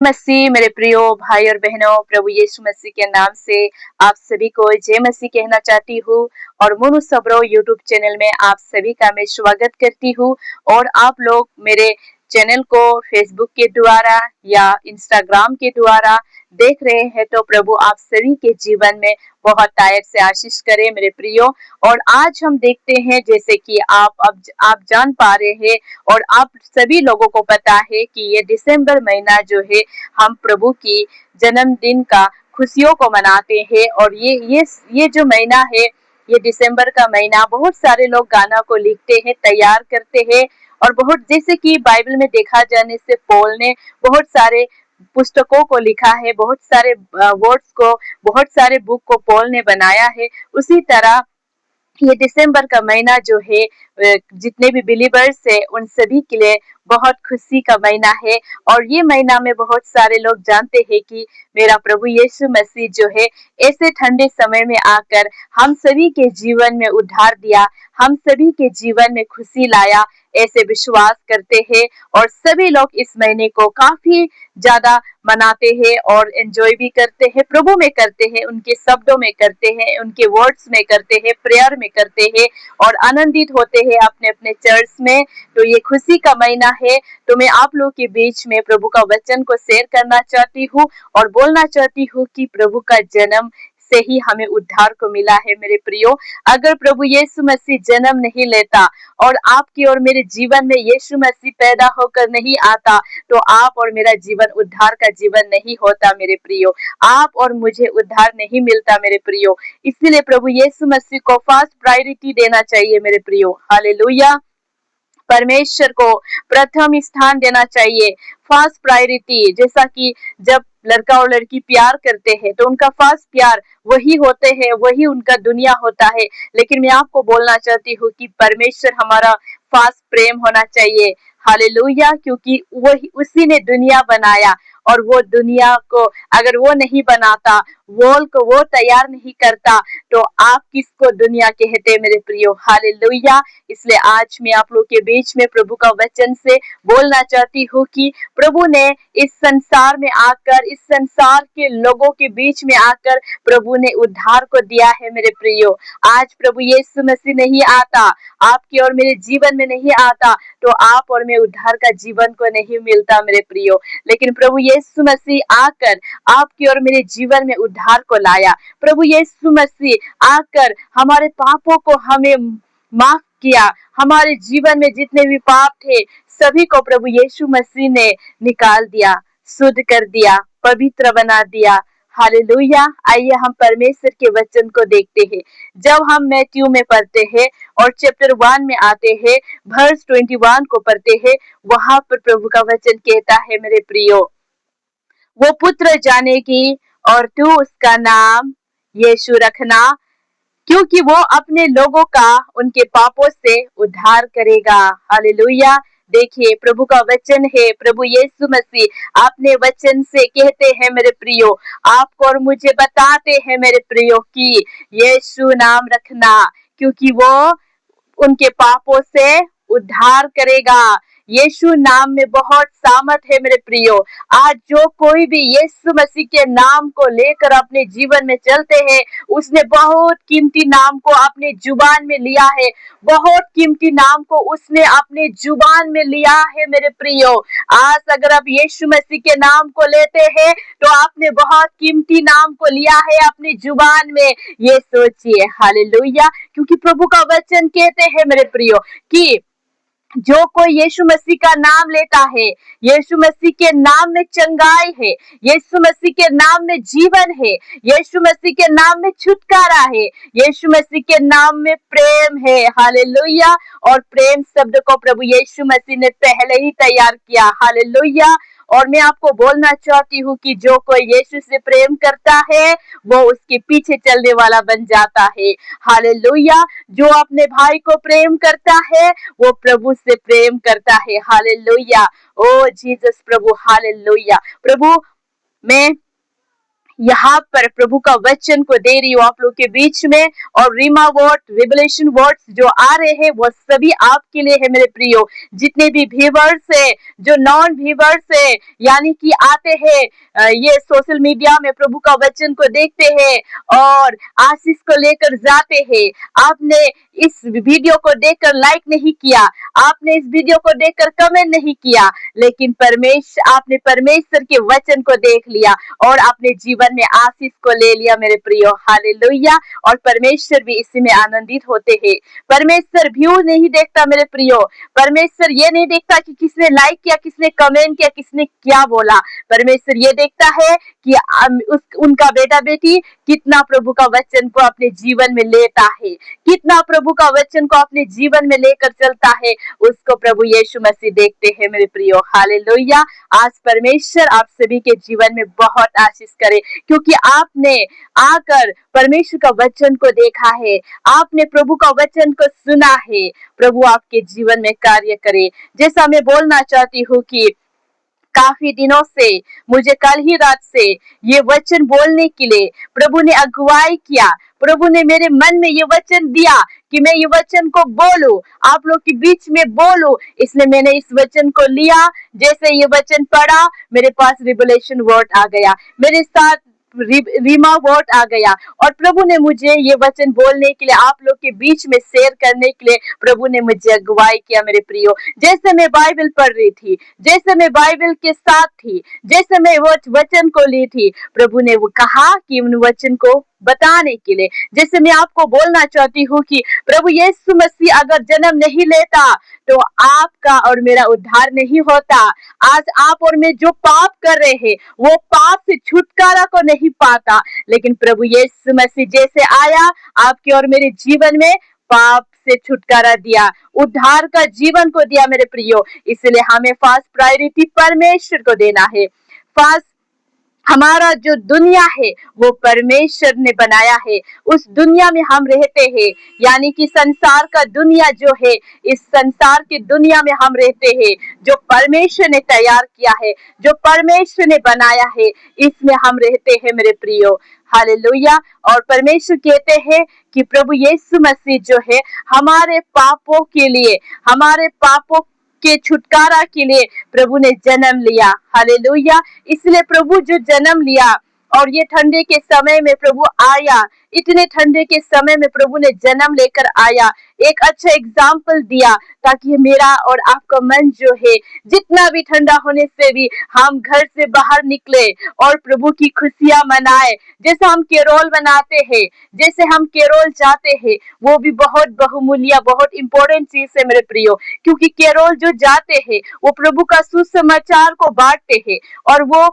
मसीह मेरे प्रियो भाई और बहनों, प्रभु यीशु मसीह के नाम से आप सभी को जय मसीह कहना चाहती हूँ। और मोनू सबरो यूट्यूब चैनल में आप सभी का मैं स्वागत करती हूँ। और आप लोग मेरे चैनल को फेसबुक के द्वारा या इंस्टाग्राम के द्वारा देख रहे हैं तो प्रभु आप सभी के जीवन में बहुत तायत से आशीष करे मेरे प्रियो। और आज हम देखते हैं, जैसे कि आप जान पा रहे हैं और आप सभी लोगों को पता है कि ये दिसंबर महीना जो है हम प्रभु की जन्मदिन का खुशियों को मनाते हैं। और ये जो महीना है, ये दिसंबर का महीना, बहुत सारे लोग गाना को लिखते हैं, तैयार करते हैं। और बहुत, जैसे कि बाइबल में देखा जाने से पौल ने बहुत सारे पुस्तकों को लिखा है, बहुत सारे वर्ड्स को, बहुत सारे बुक को पौल ने बनाया है। उसी तरह ये दिसंबर का महीना जो है, जितने भी बिलीवर्स है उन सभी के लिए बहुत खुशी का महीना है। और ये महीना में बहुत सारे लोग जानते हैं कि मेरा प्रभु यीशु मसीह जो है ऐसे ठंडे समय में आकर हम सभी के जीवन में उद्धार दिया, हम सभी के जीवन में खुशी लाया, ऐसे विश्वास करते हैं। और सभी लोग इस महीने को काफी ज्यादा मनाते हैं और एंजॉय भी करते हैं, प्रभु में करते हैं, उनके शब्दों में करते हैं, उनके वर्ड्स में करते हैं, प्रेयर में करते हैं और आनंदित होते हैं अपने अपने चर्च में। तो ये खुशी का महीना है। तो मैं आप लोग के बीच में प्रभु का वचन को शेयर करना चाहती हूँ और बोलना चाहती हूँ कि प्रभु का जन्म से ही हमें उद्धार को मिला है मेरे प्रियो। अगर प्रभु यीशु मसीह जन्म नहीं लेता और आपके और मेरे जीवन में यीशु मसीह पैदा होकर नहीं आता तो आप और मेरा जीवन उद्धार का जीवन नहीं होता मेरे प्रियो। आप और मुझे उद्धार नहीं मिलता मेरे प्रियो। इसलिए प्रभु यीशु मसीह को फर्स्ट प्रायोरिटी देना चाहिए मेरे प्रियो। हालेलुया। परमेश्वर को प्रथम स्थान देना चाहिए, फर्स्ट प्रायोरिटी। जैसा कि जब लड़का और लड़की प्यार करते हैं तो उनका फर्स्ट प्यार वही होते हैं, वही उनका दुनिया होता है। लेकिन मैं आपको बोलना चाहती हूँ कि परमेश्वर हमारा फर्स्ट प्रेम होना चाहिए। हालेलुया। क्योंकि वही, उसी ने दुनिया बनाया और वो दुनिया को अगर वो नहीं बनाता, वर्ल्ड को वो तैयार नहीं करता तो आप किसको दुनिया कहते मेरे प्रियो। हालेलुया। इसलिए आज मैं आप लोग के बीच में प्रभु का वचन से बोलना चाहती हूँ कि प्रभु ने इस संसार में आकर, इस संसार के लोगों के बीच में आकर प्रभु ने उद्धार को दिया है मेरे प्रियो। आज प्रभु यीशु मसीह नहीं आता, आपके और मेरे जीवन में नहीं आता तो आप और मैं उद्धार का जीवन को नहीं मिलता मेरे प्रियो। लेकिन प्रभु यीशु मसीह आकर आपके और मेरे जीवन में उद्धार को लाया। प्रभु यीशु मसीह आकर हमारे पापों को हमें माफ किया। हमारे जीवन में जितने भी पाप थे सभी को प्रभु यीशु मसीह ने निकाल दिया, शुद्ध कर दिया, पवित्र बना दिया। हालेलुया। आइए हम परमेश्वर के वचन को देखते हैं। जब हम मैथ्यू में पढ़ते हैं और चैप्टर 1 में आते हैं, वर्स 21 को पढ़ते हैं, वहां पर प्रभु का वचन कहता है मेरे प्रियो, वो पुत्र जानेगी और तू उसका नाम यीशु रखना, क्योंकि वो अपने लोगों का उनके पापों से उद्धार करेगा। हालेलुया। देखिए प्रभु का वचन है, प्रभु यीशु मसीह अपने वचन से कहते हैं मेरे प्रियो, आपको और मुझे बताते हैं मेरे प्रियो कि यीशु नाम रखना, क्योंकि वो उनके पापों से उद्धार करेगा। यीशु नाम में बहुत सामर्थ है मेरे प्रियो। आज जो कोई भी यीशु मसीह के नाम को लेकर अपने जीवन में चलते हैं, उसने बहुत कीमती नाम को अपने जुबान में लिया है, बहुत कीमती नाम को उसने अपने जुबान में लिया है मेरे प्रियो। आज अगर आप यीशु मसीह के नाम को लेते हैं तो आपने बहुत कीमती नाम को लिया है अपनी जुबान में, ये सोचिए। हालेलुया। क्योंकि प्रभु का वचन कहते हैं मेरे प्रियो कि जो कोई यीशु मसीह का नाम लेता है, यीशु मसीह के नाम में चंगाई है, यीशु मसीह के नाम में जीवन है, यीशु मसीह के नाम में छुटकारा है, यीशु मसीह के नाम में प्रेम है। हालेलुया। और प्रेम शब्द को प्रभु यीशु मसीह ने पहले ही तैयार किया। हालेलुया। और मैं आपको बोलना चाहती हूँ कि जो कोई यीशु से प्रेम करता है वो उसके पीछे चलने वाला बन जाता है। हालेलुया। जो अपने भाई को प्रेम करता है वो प्रभु से प्रेम करता है। हालेलुया। ओ जीसस प्रभु। हालेलुया। प्रभु, मैं यहाँ पर प्रभु का वचन को दे रही हूँ आप लोग के बीच में। और रीमा वर्ड, रिवलेशन वर्ड्स जो आ रहे हैं वो सभी आपके लिए है मेरे प्रियो। जितने भी व्यूअर्स है, जो नॉन व्यूअर्स है, यानी कि आते हैं ये सोशल मीडिया में प्रभु का वचन को देखते हैं और आशीष को लेकर जाते हैं। आपने इस वीडियो को देखकर लाइक नहीं किया, आपने इस वीडियो को देखकर कमेंट नहीं किया, लेकिन आपने परमेश्वर के वचन को देख लिया और अपने जीवन में आशीष को ले लिया मेरे प्रियो। हालेलुया। और परमेश्वर भी इसी में आनंदित होते हैं। परमेश्वर व्यू नहीं देखता मेरे प्रियो। परमेश्वर ये नहीं देखता कि किसने लाइक किया, किसने कमेंट किया, किसने क्या बोला। परमेश्वर ये देखता है कि उनका बेटा बेटी कितना प्रभु का वचन को अपने जीवन में लेता है, कितना प्रभु का वचन को अपने जीवन में लेकर चलता है, उसको प्रभु यीशु मसीह देखते हैं मेरे प्रियो। हालेलुया। आज परमेश्वर आप सभी के जीवन में बहुत आशीष करे, क्योंकि आपने आकर परमेश्वर का वचन को देखा है, आपने प्रभु का वचन को सुना है। प्रभु आपके जीवन में कार्य करे। जैसा मैं बोलना चाहती हूँ कि काफी दिनों से, मुझे कल ही रात से ये वचन बोलने के लिए प्रभु ने अगुवाई किया। प्रभु ने मेरे मन में ये वचन दिया कि मैं ये वचन को बोलूं, आप लोग के बीच में बोलूं। इसलिए मैंने इस वचन को लिया। जैसे ये वचन पढ़ा, मेरे पास रिवलेशन वर्ड आ गया, मेरे साथ रीमा वर्ड आ गया और प्रभु ने मुझे ये वचन बोलने के लिए, आप लोग के बीच में शेयर करने के लिए प्रभु ने मुझे अगुवाई किया मेरे प्रियो। जैसे मैं बाइबल पढ़ रही थी, जैसे मैं बाइबल के साथ थी, जैसे मैं वो वचन को ली थी, प्रभु ने वो कहा कि उन वचन को बताने के लिए। जैसे मैं आपको बोलना चाहती हूँ कि प्रभु यीशु मसीह अगर जन्म नहीं लेता तो आपका और मेरा उद्धार नहीं होता। आज आप और मैं जो पाप कर रहे हैं वो पाप से छुटकारा को नहीं पाता, लेकिन प्रभु यीशु मसीह जैसे आया आपके और मेरे जीवन में पाप से छुटकारा दिया, उद्धार का जीवन को दिया मेरे प्रियो। इसलिए हमें फर्स्ट प्रायोरिटी परमेश्वर को देना है। फर्स्ट हमारा जो दुनिया है वो परमेश्वर ने बनाया है, उस दुनिया में हम रहते हैं, यानी कि संसार का दुनिया जो है, इस संसार की दुनिया में हम रहते हैं जो परमेश्वर ने तैयार किया है, जो परमेश्वर ने बनाया है, इसमें हम रहते हैं मेरे प्रियो। हालेलुया। और परमेश्वर कहते हैं कि प्रभु यीशु मसीह जो है हमारे पापों के लिए, हमारे पापों के छुटकारा के लिए प्रभु ने जन्म लिया। हालेलुया। इसलिए प्रभु जो जन्म लिया और ये ठंडे के समय में प्रभु आया, इतने ठंडे के समय में प्रभु ने जन्म लेकर आया, एक अच्छा एग्जाम्पल दिया ताकि मेरा और आपका मन जो है जितना भी ठंडा होने से भी हम घर से बाहर निकले और प्रभु की खुशियां मनाए। जैसे हम केरोल बनाते हैं, जैसे हम केरोल जाते हैं, वो भी बहुत बहुमूल्य, बहुत इंपॉर्टेंट चीज है मेरे प्रियो। क्योंकि केरोल जो जाते हैं वो प्रभु का सुसमाचार को बांटते हैं और वो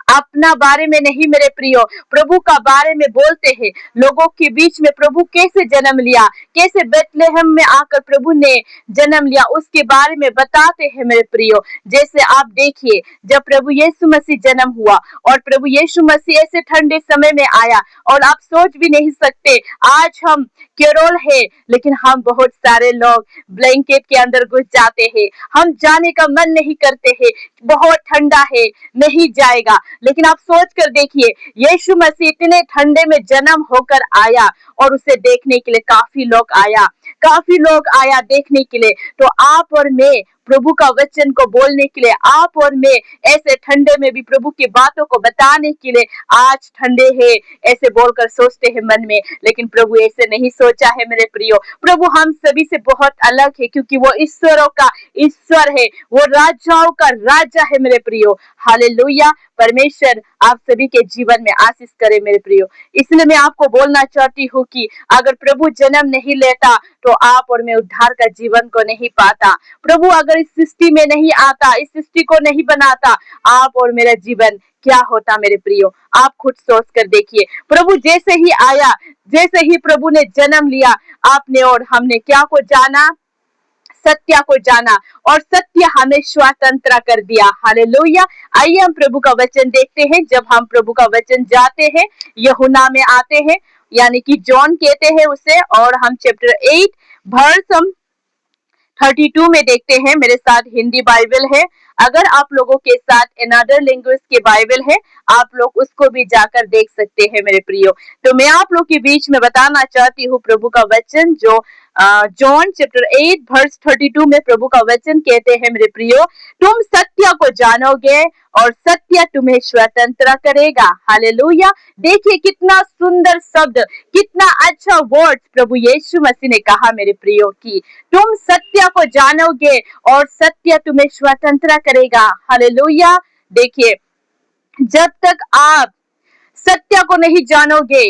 अपना बारे में नहीं मेरे प्रियो, प्रभु का बारे में बोलते हैं। लोगों के बीच में प्रभु कैसे जन्म लिया, कैसे बेथलेहम में आकर प्रभु ने जन्म लिया, उसके बारे में बताते हैं मेरे प्रियो। जैसे आप देखिए, जब प्रभु यीशु मसीह जन्म हुआ और प्रभु यीशु मसीह ऐसे ठंडे समय में आया, और आप सोच भी नहीं सकते, आज हम केरोल है लेकिन हम बहुत सारे लोग ब्लैंकेट के अंदर घुस जाते हैं, हम जाने का मन नहीं करते हैं, बहुत ठंडा है, नहीं जाएगा। लेकिन आप सोच कर देखिए, यीशु मसीह इतने ठंडे में जन्म होकर आया और उसे देखने के लिए काफी लोग आया देखने के लिए। तो आप और मैं प्रभु का वचन को बोलने के लिए, आप और मैं ऐसे ठंडे में भी प्रभु की बातों को बताने के लिए, आज ठंडे है ऐसे बोलकर सोचते हैं मन में, लेकिन प्रभु ऐसे नहीं सोचा है मेरे प्रियो। प्रभु हम सभी से बहुत अलग है, क्योंकि वो ईश्वरों का ईश्वर है, वो राजाओं का राजा है मेरे प्रियो। हालेलुया। परमेश्वर आप सभी के जीवन में आशीष करे मेरे प्रियो। इसलिए मैं आपको बोलना चाहती हूँ कि अगर प्रभु जन्म नहीं लेता तो आप और मैं उद्धार का जीवन को नहीं पाता। प्रभु अगर इस सृष्टि में नहीं आता, इस सृष्टि को नहीं बनाता, आप और मेरा जीवन क्या होता मेरे प्रियो। आप खुद सोच कर देखिए, प्रभु जैसे ही आया, जैसे ही प्रभु ने जन्म लिया, आपने और हमने क्या को जाना, सत्य को जाना, और सत्य हमें स्वतंत्र कर दिया। हालेलुया। आइए हम प्रभु का वचन देखते हैं। जब हम प्रभु का वचन जाते हैं, यूहन्ना में आते हैं, यानी कि जॉन कहते हैं उसे, और हम चैप्टर 8 वर्स हम 32 में देखते हैं, मेरे साथ हिंदी बाइबल है। अगर आप लोगों के साथ अनदर लैंग्वेज के बाइबल है, आप लोग उसको भी जाकर देख सकते हैं मेरे प्रियो। तो मैं आप लोग के बीच में बताना चाहती हूँ प्रभु का वचन, जो जॉन चैप्टर 8 वर्स 32 में प्रभु का वचन कहते हैं मेरे प्रियो, तुम सत्य को जानोगे और सत्य तुम्हें स्वतंत्र करेगा। हालेलुया। देखिए कितना सुंदर शब्द, कितना अच्छा वर्ड प्रभु यीशु मसीह ने कहा मेरे प्रियो की तुम सत्य को जानोगे और सत्य तुम्हें स्वतंत्र करेगा। हालेलुया। देखिए, जब तक आप सत्य को नहीं जानोगे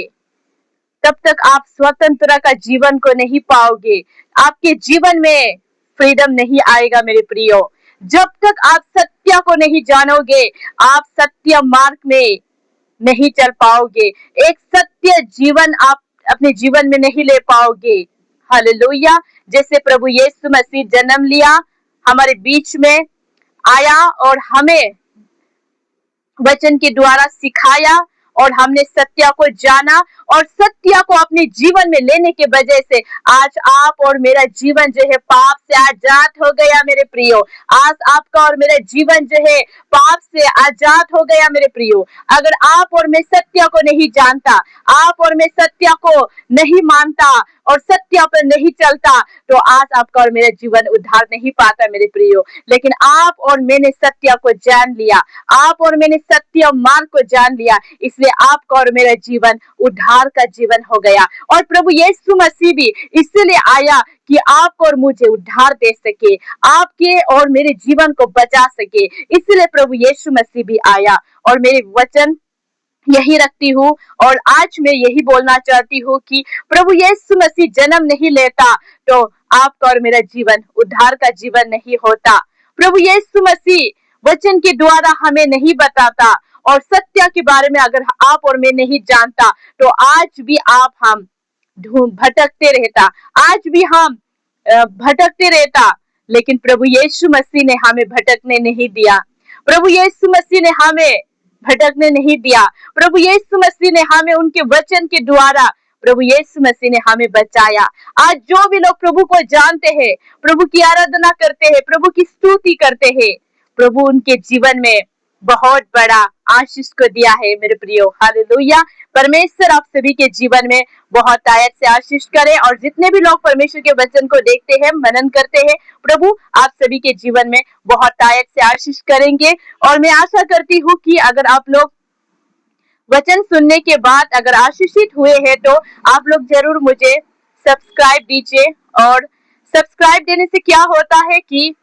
तब तक आप स्वतंत्रता का जीवन को नहीं पाओगे। आपके जीवन में फ्रीडम नहीं आएगा मेरे प्रियो। जब तक आप सत्य को नहीं जानोगे, आप सत्य मार्ग में नहीं चल पाओगे। एक सत्य जीवन आप अपने जीवन में नहीं ले पाओगे। हालेलुया। जैसे प्रभु यीशु मसीह जन्म लिया, हमारे बीच में आया और हमें वचन के द्वारा सिखाया और हमने सत्य को जाना और सत्य को अपने जीवन में लेने के वजह से आज आप और मेरा जीवन जो है पाप से आजाद हो गया मेरे प्रियो। आज आपका और मेरा जीवन जो है पाप से आजाद हो गया मेरे प्रियो। अगर आप और मैं सत्य को नहीं जानता, आप और मैं सत्य को नहीं मानता और सत्य पर नहीं चलता, तो आज आपका और मेरा जीवन उद्धार नहीं पाता मेरे प्रियो। लेकिन आप और मैंने सत्य को जान लिया, आप और मैंने सत्य मार्ग को जान लिया, इसलिए आपका और मेरा जीवन उद्धार का जीवन हो गया। और प्रभु यीशु मसीह भी इसलिए आया कि आपको और मुझे उद्धार दे सके, आपके और मेरे जीवन को बचा सके। इसलिए प्रभु यीशु मसीह भी आया और मेरे वचन यही रखती हूँ और आज मैं यही बोलना चाहती हूँ कि प्रभु यीशु मसीह जन्म नहीं लेता तो आपका और मेरा जीवन उद्धार का जीवन नहीं होता। प्रभु यीशु मसीह वचन के द्वारा हमें नहीं बताता और सत्य के बारे में अगर आप और मैं नहीं जानता तो आज भी आप हम भटकते रहता, आज भी हम भटकते रहता। लेकिन प्रभु यीशु मसीह ने हमें भटकने नहीं दिया। प्रभु यीशु मसीह ने हमें भटकने नहीं दिया। प्रभु यीशु मसीह ने हमें उनके वचन के द्वारा प्रभु यीशु मसीह ने हमें बचाया। आज जो भी लोग प्रभु को जानते हैं, प्रभु की आराधना करते हैं, प्रभु की स्तुति करते हैं, प्रभु उनके जीवन में बहुत बड़ा आशीष को दिया है मेरे प्रियो। हालेलुया। परमेश्वर आप सभी के जीवन में बहुत आयत से आशीष करे और जितने भी लोग परमेश्वर के वचन को देखते हैं, मनन करते हैं, प्रभु आप सभी के जीवन में बहुत आयत से आशीष करेंगे। और मैं आशा करती हूँ कि अगर आप लोग वचन सुनने के बाद अगर आशीषित हुए हैं तो आप लोग जरूर मुझे सब्सक्राइब दीजिए। और सब्सक्राइब देने से क्या होता है कि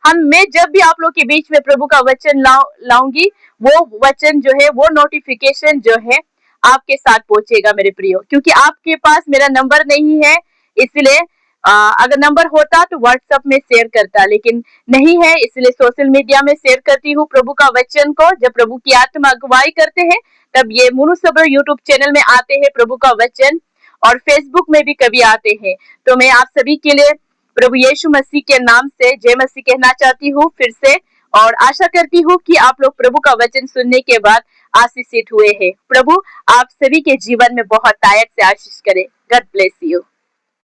मैं जब भी आप लोग के बीच में प्रभु का वचन लाऊंगी, वो वचन जो है, वो नोटिफिकेशन जो है आपके साथ पहुंचेगा मेरे प्रियो। क्योंकि आपके पास मेरा नंबर नहीं है, इसलिए अगर नंबर होता तो व्हाट्सएप में शेयर करता, लेकिन नहीं है, इसलिए सोशल मीडिया में शेयर करती हूँ प्रभु का वचन को। जब प्रभु की आत्मा अगुवाई करते हैं तब ये मुनु सबरो यूट्यूब चैनल में आते हैं प्रभु का वचन, और फेसबुक में भी कभी आते हैं। तो मैं आप सभी के लिए प्रभु यीशु मसीह के नाम से जय मसीह कहना चाहती हूँ फिर से, और आशा करती हूँ कि आप लोग प्रभु का वचन सुनने के बाद आशीषित हुए हैं। प्रभु आप सभी के जीवन में बहुत आयत से आशीष करे। God bless you.